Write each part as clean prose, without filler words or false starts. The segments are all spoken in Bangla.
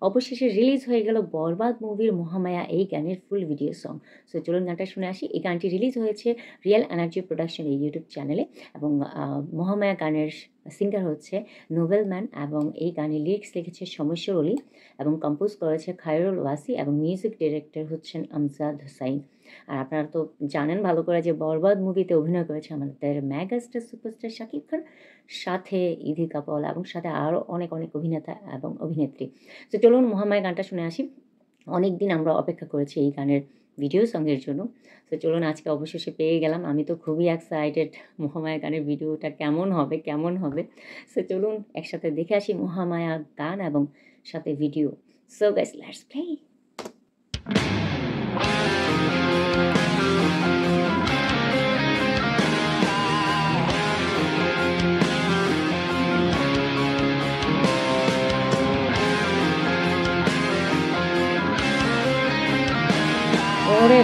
অবশেষে রিলিজ হয়ে গেল বরবাদ মুভির মহামায়া এই গানের ফুল ভিডিও সং। সো চলুন গানটা শুনে আসি। এই গানটি রিলিজ হয়েছে রিয়েল এনার্জি প্রোডাকশন এই ইউটিউব চ্যানেলে এবং মহামায়া গানের সিঙ্গার হচ্ছে নোবেল ম্যান এবং এই গানের লিরিক্স লিখেছে সমস্যর অলি এবং কম্পোজ করেছে খায়রুল ওয়াসি এবং মিউজিক ডিরেক্টর হচ্ছেন আমজাদ হুসাইন। আর আপনারা তো জানেন ভালো করে যে বরবাদ মুভিতে অভিনয় করেছে আমাদের মেগাস্টার সুপারস্টার শাকিব খান, সাথে ইধিকা পল এবং সাথে আরও অনেক অনেক অভিনেতা এবং অভিনেত্রী। তো চলুন মহামায়া গানটা শুনে আসি। অনেক দিন আমরা অপেক্ষা করেছি এই গানের ভিডিও সঙ্গের জন্য। তো চলুন আজকে অবশেষে পেয়ে গেলাম। আমি তো খুবই এক্সাইটেড মহামায়া গানের ভিডিওটা কেমন হবে। সো চলুন একসাথে দেখে আসি মহামায়া গান এবং সাথে video. So guys let's play. ওরে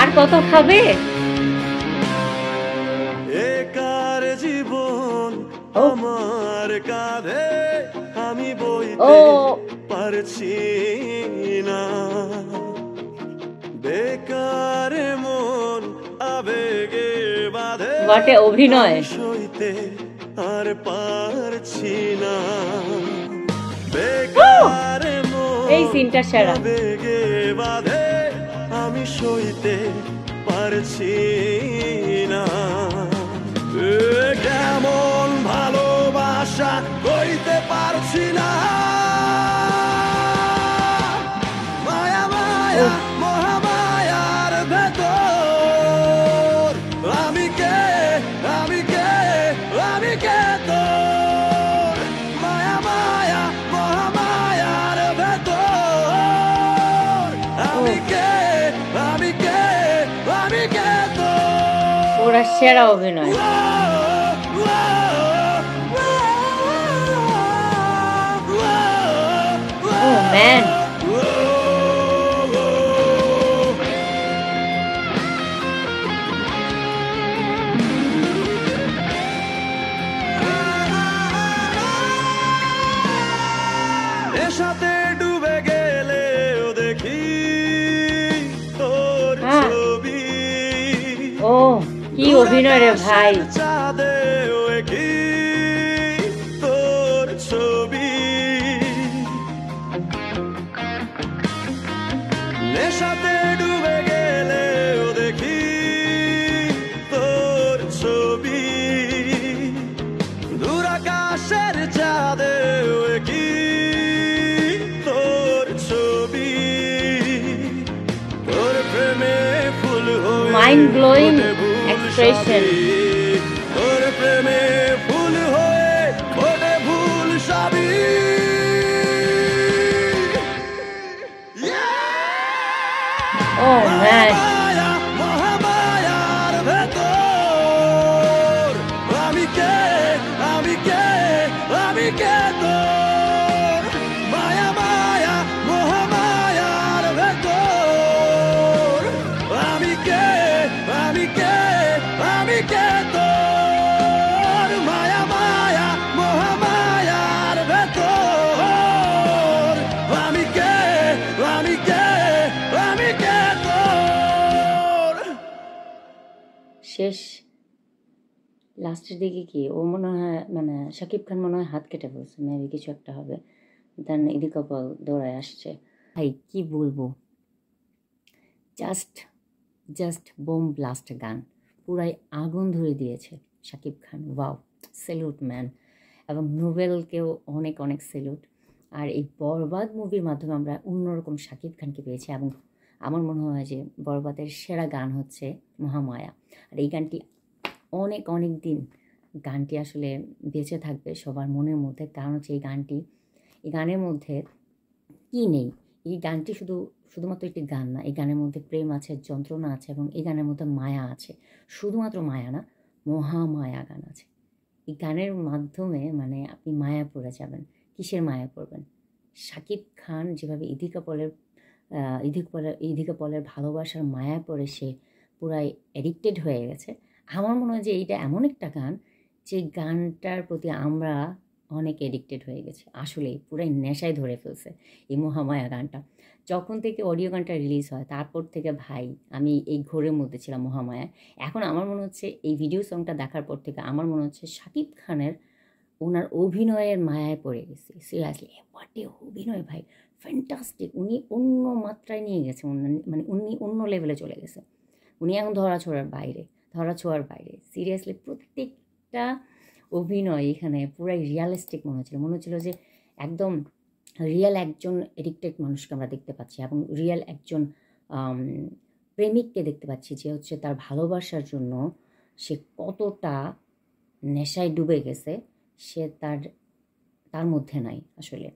আর কত খাবে? একার জীবন আমার কাঁধে আমি বইতে পারছি না, বেকার মন আবেগে বাঁধে ওয়াটে অভিনয় সইতে আর পারছি না, বেকার মন এই সিনটা সেরা। আবেগে বাঁধে আমি সইতে পারছি না, কেমন ভালোবাসা কইতে পারছি না, মায়া মায়া মহামায়ার ভেতর আমি কে তোর, মায়া মায়া মহামায়ার ভেতর আমি কে তোর। ওরা সেরা অভিনয়। ও ম্যান, নেশাতে ডুবে গেলেও দেখি তোর ছবি, ও কি অভিনয় রে ভাই। চাঁদেও কি তোর ছবি, নেশাতে ডুবে গেলেও দেখি তোর ছবি, দূর আকাশের চাঁদেও কি তোর ছবি, তোর প্রেমে ফুল হয়ে মাইন্ড ব্লোয়িং এক্সপ্রেশন। তোর প্রেমে ফুল হয়ে ফোটে ভুল সবই, ও ম্যান, মহামায়ার ভেতর আমি কে তোর, মায়া মায়া মহামায়ার ভেতর আমি কে তোর, মায়া মায়া মহামায়ার ভেতর আমি কে তোর। শেষ লাস্টের দিকে কি ও মনে হয় মানে শাকিব খান মনে হয় হাত কেটে বলছে, মেবি কিছু একটা হবে। দেন ইদিকা পল দৌড়ায় আসছে। ভাই কি বলবো, জাস্ট বোম ব্লাস্ট গান, পুরাই আগুন ধরে দিয়েছে Shakib Khan. Wow, salute man. এবং নোবেলকেও অনেক অনেক স্যালুট। আর এই বরবাদ মুভির মাধ্যমে আমরা অন্যরকম শাকিব খানকে পেয়েছি এবং আমার মনে হয় যে বরবাদের সেরা গান হচ্ছে মহামায়া। আর এই গানটি অনেক দিন গানটি আসলে বেঁচে থাকবে সবার মনের মধ্যে, কারণ হচ্ছে এই গানের মধ্যে কি নেই। এই গানটি শুধুমাত্র একটি গান না, এই গানের মধ্যে প্রেম আছে, যন্ত্রণা আছে এবং এই গানের মধ্যে মায়া আছে। শুধুমাত্র মায়া না, মহামায়া গান আছে। এই গানের মাধ্যমে মানে আপনি মায়া পড়ে যাবেন। কিসের মায়া পড়বেন? শাকিব খান যেভাবে ইধিকা পলের ভালোবাসার মায়া পড়ে সে পুরাই অ্যাডিক্টেড হয়ে গেছে। আমার মনে হয় যে এইটা এমন একটা গান যে গানটার প্রতি আমরা অনেক এডিক্টেড হয়ে গেছে, আসলেই পুরাই নেশায় ধরে ফেলছে এই মহামায়া গানটা। যখন থেকে অডিও গানটা রিলিজ হয় তারপর থেকে ভাই আমি এই ঘোরের মধ্যে ছিলাম মহামায়া। এখন আমার মনে হচ্ছে এই ভিডিও সংটা দেখার পর থেকে আমার মনে হচ্ছে শাকিব খানের ওনার অভিনয়ের মায়ায় পড়ে গেছি। সিরিয়াসলি হোয়াট এ অভিনয় ভাই, ফ্যান্টাস্টিক। উনি অন্য মাত্রায় নিয়ে গেছে, মানে উনি অন্য লেভেলে চলে গেছে। উনি এখন ধরা ছোঁয়ার বাইরে। সিরিয়াসলি প্রত্যেকটা অভিনয় এখানে পুরাই রিয়ালিস্টিক মনে হচ্ছিল যে একদম রিয়েল একজন এডিক্টেড মানুষকে আমরা দেখতে পাচ্ছি এবং রিয়েল একজন আম, প্রেমিককে দেখতে পাচ্ছি যে হচ্ছে তার ভালোবাসার জন্য সে কতটা নেশায় ডুবে গেছে, সে তার মধ্যে নাই আসলে।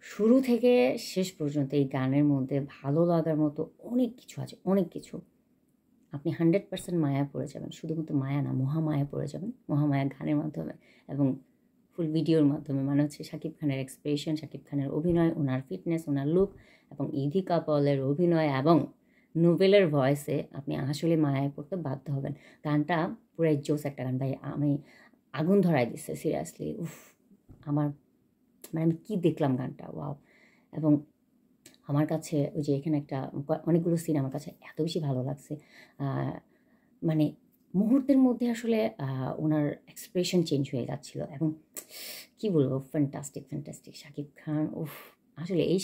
শুরু থেকে শেষ পর্যন্ত এই গানের মধ্যে ভালো লাগার মতো অনেক কিছু আছে, অনেক কিছু। আপনি 100% মায়া পড়ে যাবেন, শুধুমাত্র মায়া না মহামায়া পড়ে যাবেন মহামায়া গানের মাধ্যমে এবং ফুল ভিডিওর মাধ্যমে। মানে হচ্ছে শাকিব খানের এক্সপ্রেশন, শাকিব খানের অভিনয়, ওনার ফিটনেস, ওনার লুক এবং ইধিকা পলের অভিনয় এবং নোবেলের ভয়েসে আপনি আসলে মায়ায় পড়তে বাধ্য হবেন। গানটা পুরাই জোস একটা গান ভাই, আমি আগুন ধরায় দিচ্ছে সিরিয়াসলি। উফ, আমার মানে আমি কী দেখলাম গানটা, ওয়াও। এবং আমার কাছে ওই যে এখানে একটা অনেকগুলো সিন আমার কাছে এত বেশি ভালো লাগছে, মানে মুহূর্তের মধ্যে আসলে ওনার এক্সপ্রেশন চেঞ্জ হয়ে যাচ্ছিল এবং কি বলবো, ফ্যান্টাস্টিক শাকিব খান। উফ, আসলে এই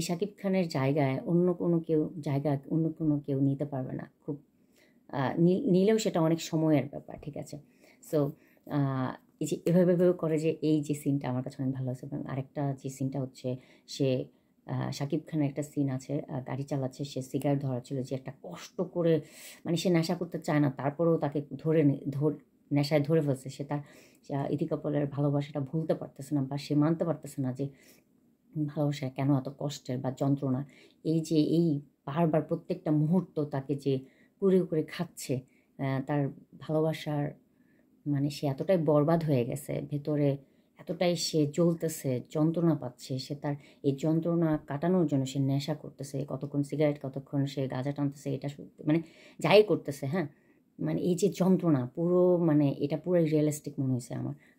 শাকিব খানের জায়গায় অন্য কোনো কেউ নিতে পারবে না। খুব নিলেও সেটা অনেক সময়ের ব্যাপার, ঠিক আছে। সো এই যে এভাবে করে যে এই যে সিনটা আমার কাছে অনেক ভালো লাগছে। এবং আরেকটা যে সিনটা হচ্ছে সে শাকিব খানের একটা সিন আছে, গাড়ি চালাচ্ছে, সে সিগারেট ধরাচ্ছিল, যে একটা কষ্ট করে, মানে সে নেশা করতে চায় না তারপরেও তাকে নেশায় ধরে ফেলছে। সে তার ইথিকা পলের ভালোবাসাটা ভুলতে পারতেছে না বা সে মানতে পারতেছে না যে ভালোবাসা কেন এত কষ্টের বা যন্ত্রণা। এই বারবার প্রত্যেকটা মুহূর্ত তাকে যে কুরে খাচ্ছে, তার ভালোবাসার, মানে সে এতটাই বরবাদ হয়ে গেছে ভেতরে, এতটাই সে জ্বলতেছে, যন্ত্রণা পাচ্ছে। সে তার এই যন্ত্রণা কাটানোর জন্য সে নেশা করতেছে, কতক্ষণ সিগারেট, কতক্ষণ সে গাঁজা টানতেছে, এটা মানে যাই করতেছে, হ্যাঁ। মানে এই যে যন্ত্রণা পুরো, মানে এটা পুরো রিয়েলিস্টিক মনে হয়েছে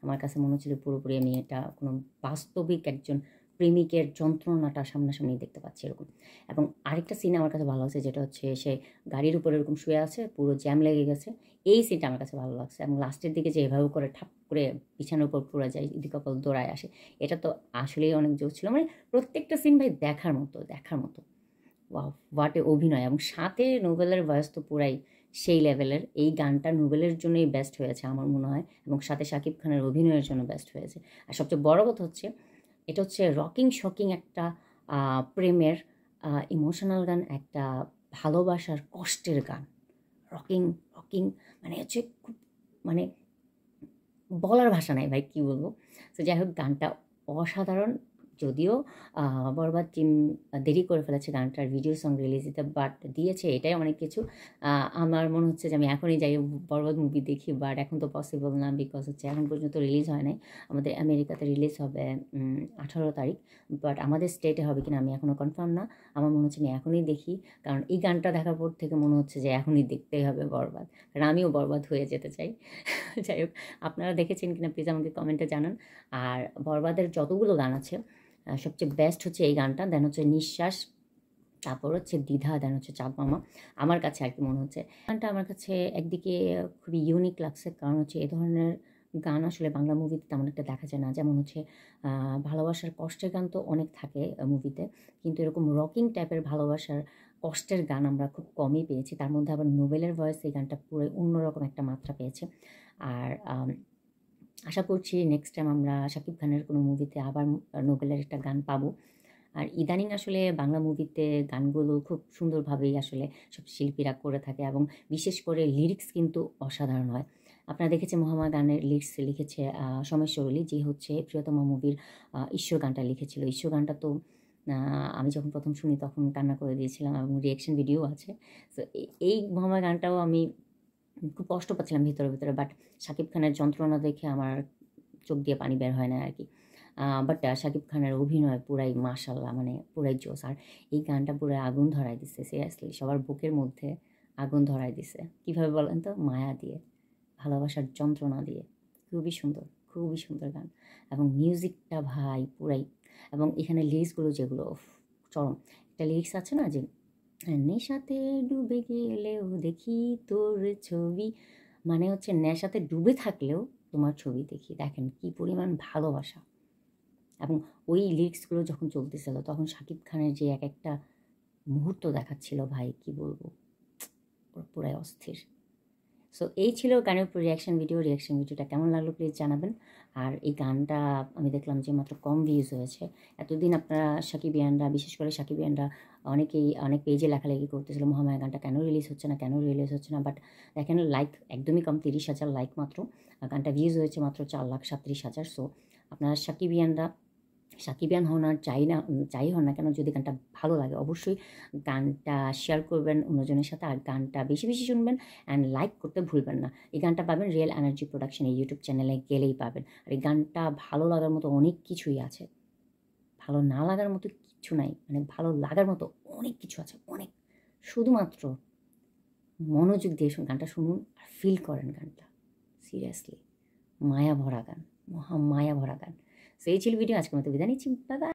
আমার কাছে মনে হচ্ছিল পুরোপুরি আমি এটা কোনো বাস্তবিক একজন প্রেমিকের যন্ত্রণাটা সামনাসামনি দেখতে পাচ্ছি এরকম। এবং আরেকটা সিন আমার কাছে ভালো লাগছে, যেটা হচ্ছে সে গাড়ির উপরে এরকম শুয়ে আছে, পুরো জ্যাম লেগে গেছে। এই সিনটা আমার কাছে ভালো লাগছে। এবং লাস্টের দিকে যে এভাবে করে ঠাপ করে বিছানার উপর পড়ে যায়, ইদিকা পল দৌড়ায় আসে, এটা তো আসলেই অনেক জোর ছিল। মানে প্রত্যেকটা সিন ভাই দেখার মতো। ওয়াও, হোয়াট এ অভিনয়। এবং সাথে নোবেলের ভয়েস তো পুরাই সেই লেভেলের। এই গানটা নোবেলের জন্যই বেস্ট হয়েছে আমার মনে হয়, এবং সাথে শাকিব খানের অভিনয়ের জন্য বেস্ট হয়েছে। আর সবচেয়ে বড় কথা হচ্ছে এটা হচ্ছে শকিং একটা প্রেমের ইমোশনাল গান, একটা ভালোবাসার কষ্টের গান। রকিং মানে হচ্ছে খুব, মানে বলার ভাষা নাই ভাই, কী বলবো। তো যাই হোক, গানটা অসাধারণ। যদিও বরবাদ টিম দেরি করে ফেলেছে গানটার ভিডিও সং রিলিজ দিতে, বাট দিয়েছে, এটাই অনেক কিছু। আমার মনে হচ্ছে যে আমি এখনই যাই বরবাদ মুভি দেখি, বাট এখন তো পসিবল না, বিকজ হচ্ছে এখন পর্যন্ত রিলিজ হয় নাই। আমাদের আমেরিকাতে রিলিজ হবে 18 তারিখ, বাট আমাদের স্টেটে হবে কিনা আমি এখনও কনফার্ম না। আমার মনে হচ্ছে আমি এখনই দেখি, কারণ এই গানটা দেখার পর থেকে মনে হচ্ছে যে এখনই দেখতেই হবে বরবাদ, কারণ আমিও বরবাদ হয়ে যেতে চাই। যাই হোক, আপনারা দেখেছেন কিনা প্লিজ আমাকে কমেন্টে জানান। আর বরবাদের যতগুলো গান আছে সবচেয়ে বেস্ট হচ্ছে এই গানটা, দেন হচ্ছে নিঃশ্বাস, তারপর হচ্ছে দ্বিধা, দেন হচ্ছে চাঁদ মামা। আমার কাছে আর কি মনে হচ্ছে গানটা আমার কাছে একদিকে খুবই ইউনিক লাগছে, কারণ হচ্ছে এই ধরনের গান আসলে বাংলা মুভিতে তেমন একটা দেখা যায় না। যেমন হচ্ছে ভালোবাসার কষ্টের গান তো অনেক থাকে মুভিতে, কিন্তু এরকম রকিং টাইপের ভালোবাসার কষ্টের গান আমরা খুব কমই পেয়েছি। তার মধ্যে আবার নোবেলের ভয়েস এই গানটা পুরো অন্যরকম একটা মাত্রা পেয়েছে। আর আশা করছি নেক্সট টাইম আমরা শাকিব খানের কোনো মুভিতে আবার নোবেলের একটা গান পাবো। আর ইদানিং আসলে বাংলা মুভিতে গানগুলো খুব সুন্দরভাবেই আসলে সব শিল্পীরা করে থাকে, এবং বিশেষ করে লিরিক্স কিন্তু অসাধারণ হয়। আপনারা দেখেছেন মহামায়া গানের লিরিক্স লিখেছে সময় সরলী, যে হচ্ছে প্রিয়তমা মুভির ঈশ্বর গানটা লিখেছিল। ঈশ্বর গানটা তো আমি যখন প্রথম শুনি তখন কান্না করে দিয়েছিলাম, এবং রিয়েকশন ভিডিও আছে। সো এই মহামায়া গানটাও আমি খুব কষ্ট পাচ্ছিলাম ভিতরে, বাট শাকিব খানের যন্ত্রণা দেখে আমার চোখ দিয়ে পানি বের হয় না আর কি। বাট শাকিব খানের অভিনয় পুরাই মাশাল্লাহ, মানে পুরাই জোস। আর এই গানটা পুরো আগুন ধরাই দিচ্ছে, সিরিয়াসলি সবার বুকের মধ্যে আগুন ধরাই দিছে। কীভাবে বলেন তো? মায়া দিয়ে, ভালোবাসার যন্ত্রণা দিয়ে। খুবই সুন্দর। খুবই সুন্দর গান এবং মিউজিকটা ভাই পুরাই, এবং এখানে লিরিক্সগুলো যেগুলো চরম। একটা লিরিক্স আছে না যে নেশাতে ডুবে গেলেও দেখি তোর ছবি, মানে হচ্ছে নেশাতে ডুবে থাকলেও তোমার ছবি দেখি। দেখেন কি পরিমাণ ভালোবাসা। এবং ওই লিরিক্সগুলো যখন চলতেছিল তখন শাকিব খানের যে এক একটা মুহূর্ত দেখাচ্ছিল ভাই, কি বলবো, পুরাই অস্থির। সো এই ছিল গানের উপর রিয়াকশন ভিডিওটা কেমন লাগলো প্লিজ জানাবেন। আর এই গানটা আমি দেখলাম যে মাত্র কম ভিউজ হয়েছে। এতদিন আপনারা সাকিবিয়ানরা, বিশেষ করে সাকিবিয়ানরা অনেক পেজে লেখালেখি করতেছিল মহামায়া গানটা কেন রিলিজ হচ্ছে না, বাট দেখেন লাইক একদমই কম, 30,000 লাইক মাত্র। গানটা ভিউজ হয়েছে মাত্র 4,37,000। সো আপনারা সাকিবিয়ান হন আর যাই হন না কেন, যদি গানটা ভালো লাগে অবশ্যই গানটা শেয়ার করবেন অন্যজনের সাথে, আর গানটা বেশি বেশি শুনবেন অ্যান্ড লাইক করতে ভুলবেন না। এই গানটা পাবেন রিয়েল এনার্জি প্রোডাকশন এই ইউটিউব চ্যানেলে গেলেই পাবেন। আর এই গানটা ভালো লাগার মতো অনেক কিছুই আছে, ভালো না লাগার মতো কিছু নাই, মানে ভালো লাগার মতো অনেক কিছু আছে, অনেক। শুধুমাত্র মনোযোগ দিয়ে গানটা শুনুন আর ফিল করেন গানটা। সিরিয়াসলি মায়া ভরা গান, মহা মায়া ভরা গান। সেই ছিল ভিডিও, আজকের মতো বিদায় নিচ্ছি, বাই বাই।